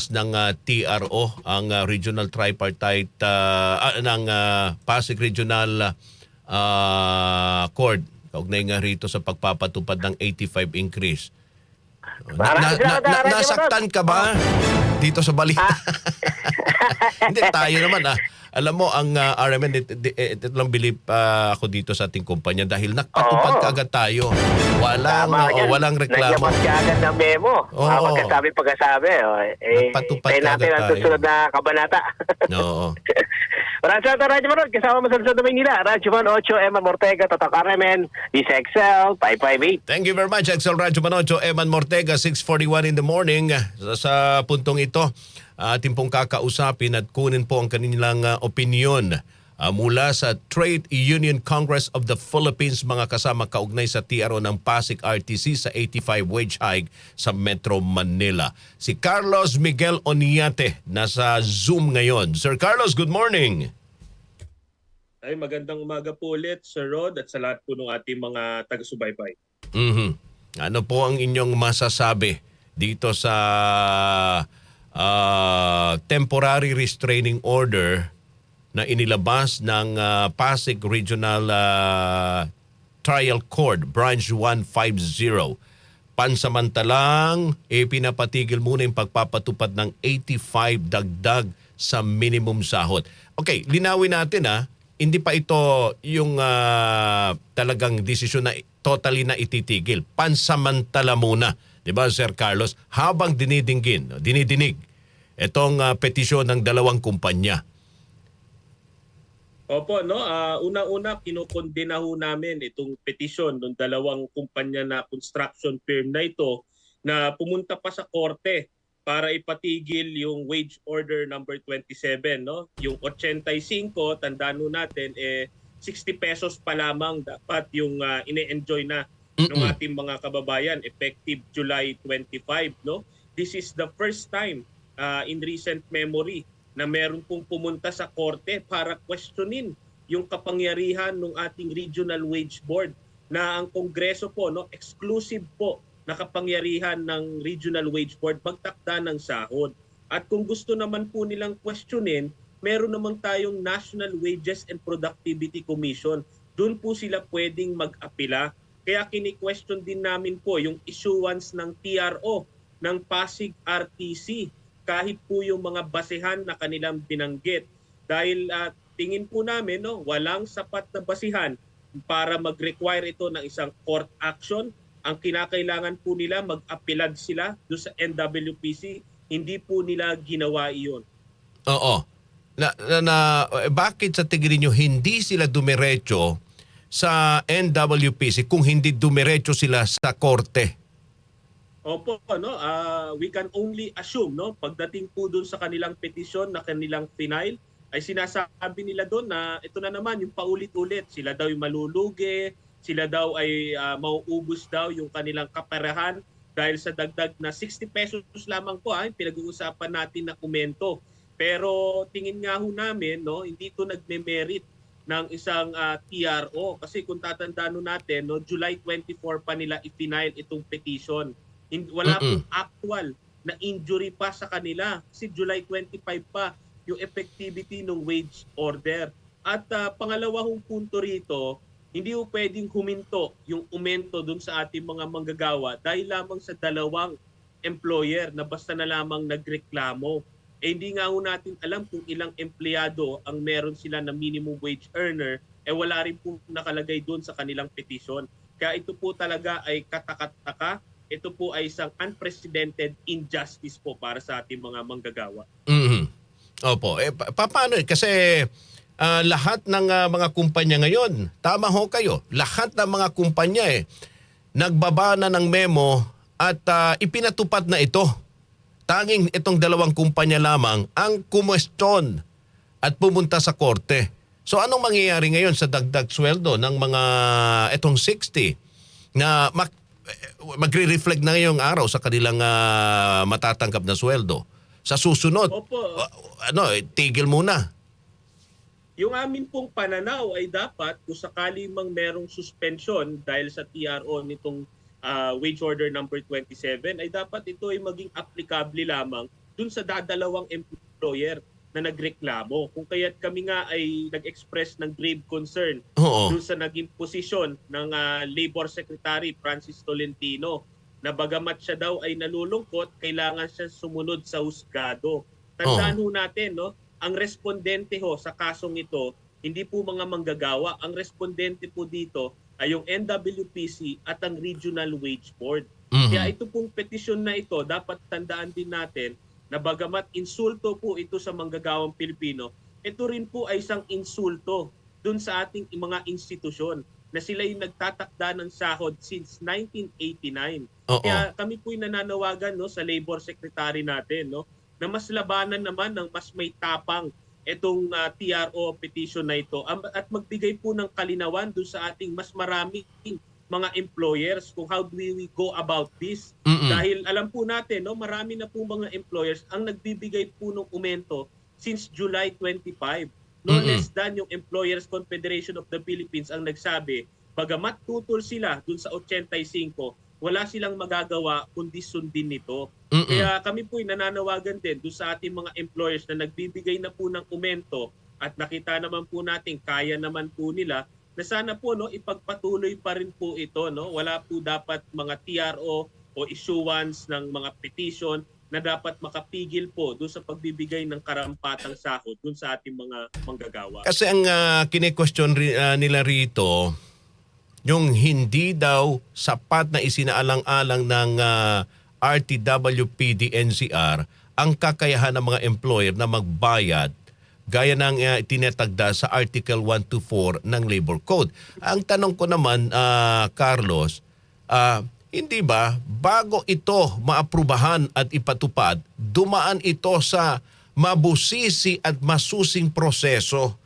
inilabas ng TRO, ang Regional Tripartite ng Pasig Regional Court. Kaugnay nga rito sa pagpapatupad ng 85 increase. Nasaktan ka ba dito sa balita? Hindi, tayo naman Alam mo, ang RMN, ito lang bilib ako dito sa ating kumpanya dahil nakpatupad kaagad tayo. Walang reklamo. Nagyabas ka agad ng memo. Pagkasabi. Nakpatupad Tayo natin ang susunod na kabanata. Oo. Maraming salamat, Radyo Manod. Kasama mo sa Luzon, Maynila. Radyo Man 8, Eman Mortega, Tatak RMN, Lisa Excel, 558. Thank you very much, Excel Radyo Man 8, Eman Mortega, 6:41 in the morning. Sa puntong ito, ating pong kakausapin at kunin po ang kanilang opinion mula sa Trade Union Congress of the Philippines, mga kasama kaugnay sa TRO ng Pasig RTC sa 85 wage hike sa Metro Manila. Si Carlos Miguel Oniate nasa Zoom ngayon. Sir Carlos, good morning. Ay, magandang umaga po ulit, Sir Rod, at sa lahat po ng ating mga taga-subaybay. Ano po ang inyong masasabi dito sa temporary restraining order na inilabas ng Pasig Regional Trial Court, Branch 150. Pansamantalang pinapatigil muna yung pagpapatupad ng 85 dagdag sa minimum sahod. Okay, linawin natin hindi pa ito yung talagang desisyon na totally na ititigil. Pansamantala muna, di ba Sir Carlos? Habang dinidinig itong petisyon ng dalawang kumpanya. Opo, no? Una-una, kinukondena ho namin itong petisyon ng dalawang kumpanya na construction firm na ito na pumunta pa sa korte para ipatigil yung wage order number 27. No? Yung 85, tandaan ho natin, 60 pesos pa lamang dapat yung ine-enjoy na ng ating mga kababayan effective July 25. No? This is the first time in recent memory na meron pong pumunta sa korte para questionin yung kapangyarihan ng ating Regional Wage Board na ang Kongreso po, exclusive po na kapangyarihan ng Regional Wage Board magtakda ng sahod. At kung gusto naman po nilang questionin, meron naman tayong National Wages and Productivity Commission. Doon po sila pwedeng mag-apila. Kaya kini-question din namin po yung issuance ng TRO ng Pasig RTC kahit po yung mga basehan na kanilang binanggit. Dahil tingin po namin walang sapat na basihan para mag-require ito ng isang court action. Ang kinakailangan po nila, mag-apelad sila doon sa NWPC. Hindi po nila ginawa iyon. Oo. Bakit sa tingin niyo hindi sila dumiretso sa NWPC kung hindi dumiretso sila sa korte? Opo, we can only assume, pagdating po doon sa kanilang petisyon na kanilang final, ay sinasabi nila doon na ito na naman yung paulit-ulit. Sila daw yung malulugi, sila daw ay mauubos daw yung kanilang kaperahan dahil sa dagdag na 60 pesos lamang po yung pinag-uusapan natin na komento. Pero tingin nga ho namin, hindi ito nagme-merit ng isang TRO. Kasi kung tatandaan natin, July 24 pa nila i-final itong petition. Wala pong actual na injury pa sa kanila. Kasi July 25 pa yung effectivity ng wage order. At pangalawang punto rito, hindi po pwedeng huminto yung umento dun sa ating mga manggagawa dahil lamang sa dalawang employer na basta na lamang nagreklamo. Hindi nga ho natin alam kung ilang empleyado ang meron sila na minimum wage earner, wala rin po nakalagay dun sa kanilang petition. Kaya ito po talaga ay katakataka. Ito po ay isang unprecedented injustice po para sa ating mga manggagawa. Opo. Paano? Kasi lahat ng mga kumpanya ngayon, tama ho kayo, lahat ng mga kumpanya nagbaba na ng memo at ipinatupad na ito. Tanging itong dalawang kumpanya lamang ang kumwestiyon at pumunta sa korte. So anong mangyayari ngayon sa dagdag sweldo ng mga itong 60 na magre-reflect na ngayong araw sa kanilang matatanggap na sweldo? Sa susunod, tigil muna. Yung amin pong pananaw ay dapat kung sakali mang merong suspension dahil sa TRO nitong wage order number 27 ay dapat ito ay maging applicable lamang dun sa dadalawang employer na nagreklamo. Kung kaya't kami nga ay nag-express ng grave concern Oo. dun sa naging posisyon ng Labor Secretary Francis Tolentino na bagamat siya daw ay nalulungkot, kailangan siya sumunod sa husgado. Tandaan ho natin, no, ang respondente ho sa kasong ito, hindi po mga manggagawa. Ang respondente po dito ay yung NWPC at ang Regional Wage Board. Mhm. Kaya ito pong petisyon na ito, dapat tandaan din natin na bagamat insulto po ito sa manggagawang Pilipino, ito rin po ay isang insulto dun sa ating mga institusyon na sila yung nagtatakda ng sahod since 1989. Oo. Kaya kami po'y nananawagan, no, sa Labor Secretary natin, no, na mas labanan naman ng mas may tapang itong TRO petition na ito at magbigay po ng kalinawan doon sa ating mas maraming mga employers kung how do we go about this. Mm-mm. Dahil alam po natin, no, marami na po mga employers ang nagbibigay po ng aumento since July 25. No Mm-mm. less than yung Employers Confederation of the Philippines ang nagsabi, bagamat tutol sila dun sa 85, wala silang magagawa kundi sundin nito. Mm-mm. Kaya kami po'y nananawagan din dun sa ating mga employers na nagbibigay na po ng aumento at nakita naman po natin, kaya naman po nila, na sana po, no, ipagpatuloy pa rin po ito, no. Wala po dapat mga TRO o issuance ng mga petition na dapat makapigil po doon sa pagbibigay ng karampatang sahod doon sa ating mga manggagawa. Kasi ang kine-question nila rito, yung hindi daw sapat na isinaalang-alang ng RTWP DNCR ang kakayahan ng mga employer na magbayad gaya ng tinatagda sa Article 124 ng Labor Code. Ang tanong ko naman, Carlos, hindi ba bago ito maaprubahan at ipatupad, dumaan ito sa mabusisi at masusing proseso?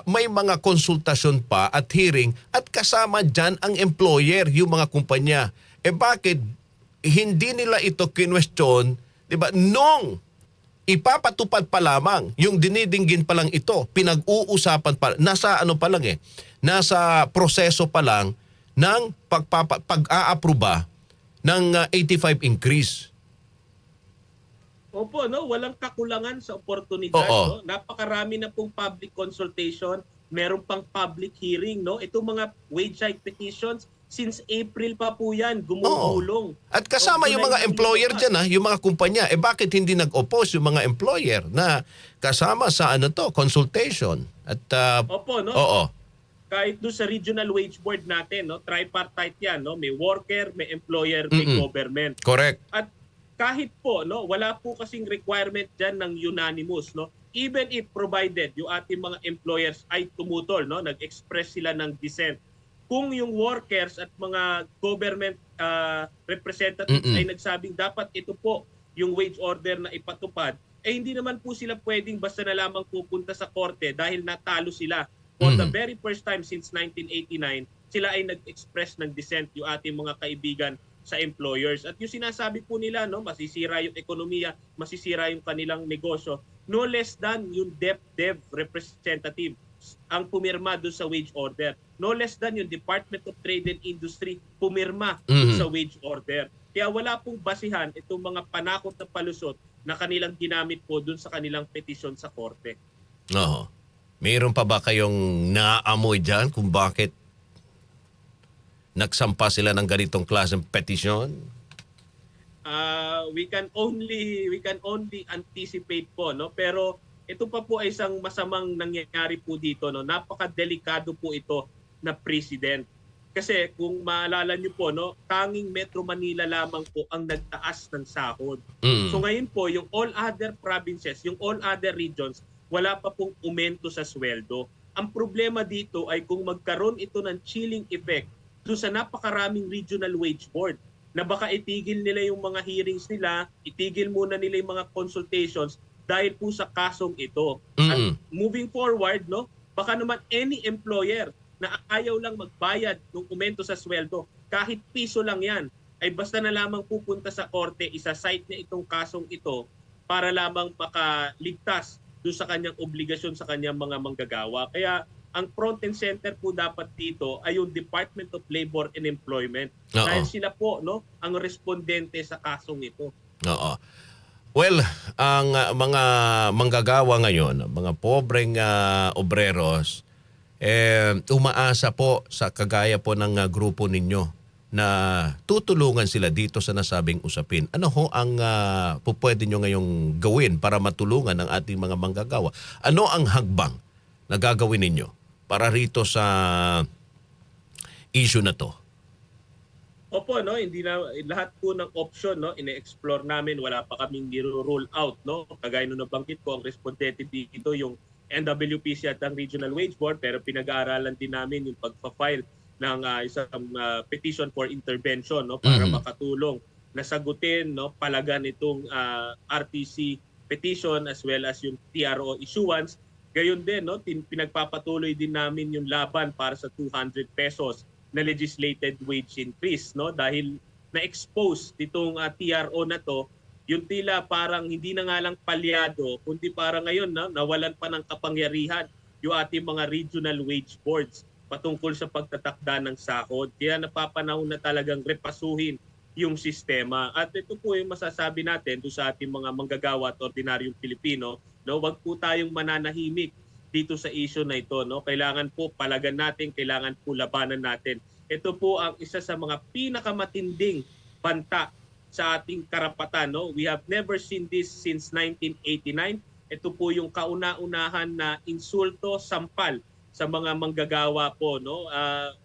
May mga konsultasyon pa at hearing at kasama dyan ang employer, yung mga kumpanya. Bakit hindi nila ito kinwestiyon, di ba, nung ipapatupad pa lamang, yung dinidinggin pa lang ito, pinag-uusapan pa, nasa ano pa lang nasa proseso pa lang ng pag-aaproba ng 85 increase. Opo, no, walang kakulangan sa oportunidad, Oo. no. Napakarami na pong public consultation, meron pang public hearing, no. Itong mga wage hike petitions since April pa po 'yan gumugulong. At kasama yung mga employer dyan, yung mga kumpanya. Bakit hindi nag-oppose yung mga employer na kasama sa consultation? At Opo, no. oo. Kahit doon sa Regional Wage Board natin, no, tripartite 'yan, no. May worker, may employer, may government. Correct. At kahit po, no, wala po kasing requirement diyan ng unanimous, no. Even if provided yung ating mga employers ay tumutol, no, nag-express sila ng dissent. Kung yung workers at mga government representatives ay nagsabing dapat ito po yung wage order na ipatupad, hindi naman po sila pwedeng basta na lamang pupunta sa korte dahil natalo sila. For the very first time since 1989, sila ay nag-express ng dissent, yung ating mga kaibigan sa employers. At yung sinasabi po nila, no, masisira yung ekonomiya, masisira yung kanilang negosyo, no less than yung DepDev representative ang pumirma doon sa wage order. No less than yung Department of Trade and Industry pumirma sa wage order. Kaya wala pong basihan itong mga panakot na palusot na kanilang ginamit po doon sa kanilang petisyon sa korte. Oo. Mayroon pa ba kayong naaamoy dyan kung bakit nagsampa sila ng ganitong klaseng petisyon? We can only anticipate po, no, pero ito pa po ay isang masamang nangyayari po dito, no. Napakadelikado po ito na precedent. Kasi kung maalala niyo po, no, tanging Metro Manila lamang po ang nagtaas ng sahod. So ngayon po, yung all other provinces, yung all other regions, wala pa pong aumento sa sweldo. Ang problema dito ay kung magkaroon ito ng chilling effect doon sa napakaraming regional wage board na baka itigil nila yung mga hearings nila, itigil muna nila yung mga consultations dahil po sa kasong ito. At moving forward, no, baka naman any employer na ayaw lang magbayad ng aumento sa sweldo, kahit piso lang yan, ay basta na lamang pupunta sa korte, isa-cite niya itong kasong ito para lamang makaligtas doon sa kanyang obligasyon sa kanyang mga manggagawa. Kaya ang front and center po dapat dito ay yung Department of Labor and Employment. Dahil sila po, no, ang respondente sa kasong ito. Oo. Well, ang mga manggagawa ngayon, mga pobreng obreros, umaasa po sa kagaya po ng grupo ninyo na tutulungan sila dito sa nasabing usapin. Ano ho ang pupwede nyo ngayong gawin para matulungan ang ating mga manggagawa? Ano ang hagbang na gagawin ninyo para rito sa issue na to? Opo, no, hindi na lahat po ng option, no, ine-explore namin, wala pa kaming niro-roll out, no. Kagaya nung nabanggit ko, ang respondente dito yung NWPC at ang Regional Wage Board, pero pinag-aaralan din namin yung pagpa-file ng isang petition for intervention, no, para makatulong na sagutin, no, palagan itong RTC petition as well as yung TRO issuance. Gayon din, no, pinagpapatuloy din namin yung laban para sa 200 pesos na legislated wage increase, no, dahil na-expose itong TRO na to, yung tila parang hindi na nga lang palyado kundi parang ngayon, no, nawalan pa ng kapangyarihan yung ating mga regional wage boards patungkol sa pagtatakda ng sahod. Kaya napapanahon na talagang repasuhin yung sistema. At ito po yung masasabi natin do sa ating mga manggagawa at ordinaryong Pilipino, no, wag po tayong mananahimik dito sa issue na ito, no. Kailangan po palagan natin, kailangan po labanan natin. Ito po ang isa sa mga pinakamatinding banta sa ating karapatan, no. We have never seen this since 1989. Ito po yung kauna-unahan na insulto, sampal sa mga manggagawa po, no.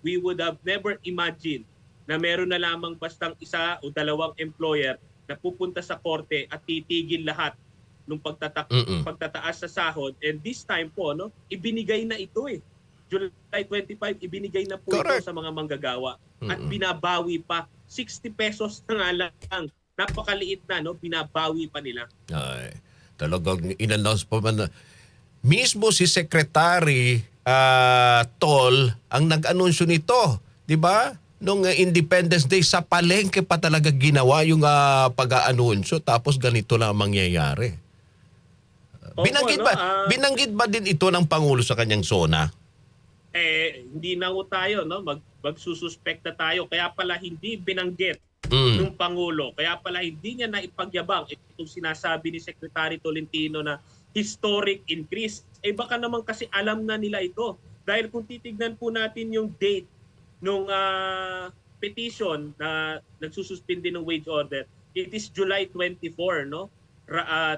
We would have never imagined na meron na lamang bastang isa o dalawang employer na pupunta sa korte at titigil lahat nung pagtataas sa sahod. And this time po, no, ibinigay na ito eh. July 25, ibinigay na po ito sa mga manggagawa. At binabawi pa. 60 pesos na nga lang. Napakaliit na, no? Binabawi pa nila. Ay, talagang in-announce pa man na mismo si Secretary Tol ang nag-anunsyo nito. Di ba? Nung Independence Day, sa palengke pa talaga ginawa yung pag-aanunsyo tapos ganito lang ang mangyayari. Binanggit binanggit ba din ito ng Pangulo sa kanyang SONA? Hindi na ho tayo, no? Magsususpekta tayo. Kaya pala hindi binanggit ng Pangulo. Kaya pala hindi niya na ipagyabang itong sinasabi ni Secretary Tolentino na historic increase. Baka naman kasi alam na nila ito. Dahil kung titignan po natin yung date nung petition na nagsususpindi ng wage order, it is July 24, no?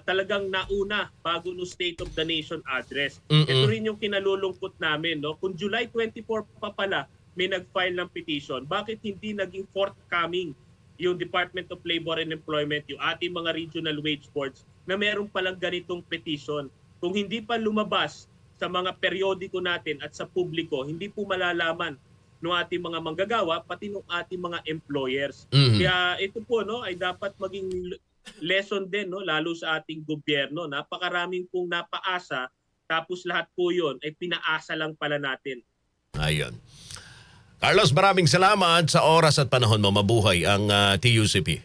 Talagang nauna bago no State of the Nation address. Ito rin yung kinalulungkot namin, no? Kung July 24 pa pala may nag-file ng petition, bakit hindi naging forthcoming yung Department of Labor and Employment, yung ating mga regional wage boards na meron palang ganitong petition? Kung hindi pa lumabas sa mga periodiko natin at sa publiko, hindi po malalaman ng ating mga manggagawa pati ng ating mga employers. Kaya ito po, no, ay dapat maging lesson din, no, lalo sa ating gobyerno. Napakaraming pong napaasa tapos lahat po 'yon ay pinaasa lang pala natin. Ayun. Carlos, maraming salamat sa oras at panahon mo. Mabuhay ang TUCP.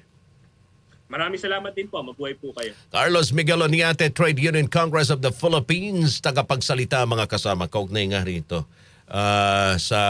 Maraming salamat din po. Mabuhay po kayo. Carlos Miguel Oniate, Trade Union Congress of the Philippines, tagapagsalita mga kasama. Kaugnay nga rito sa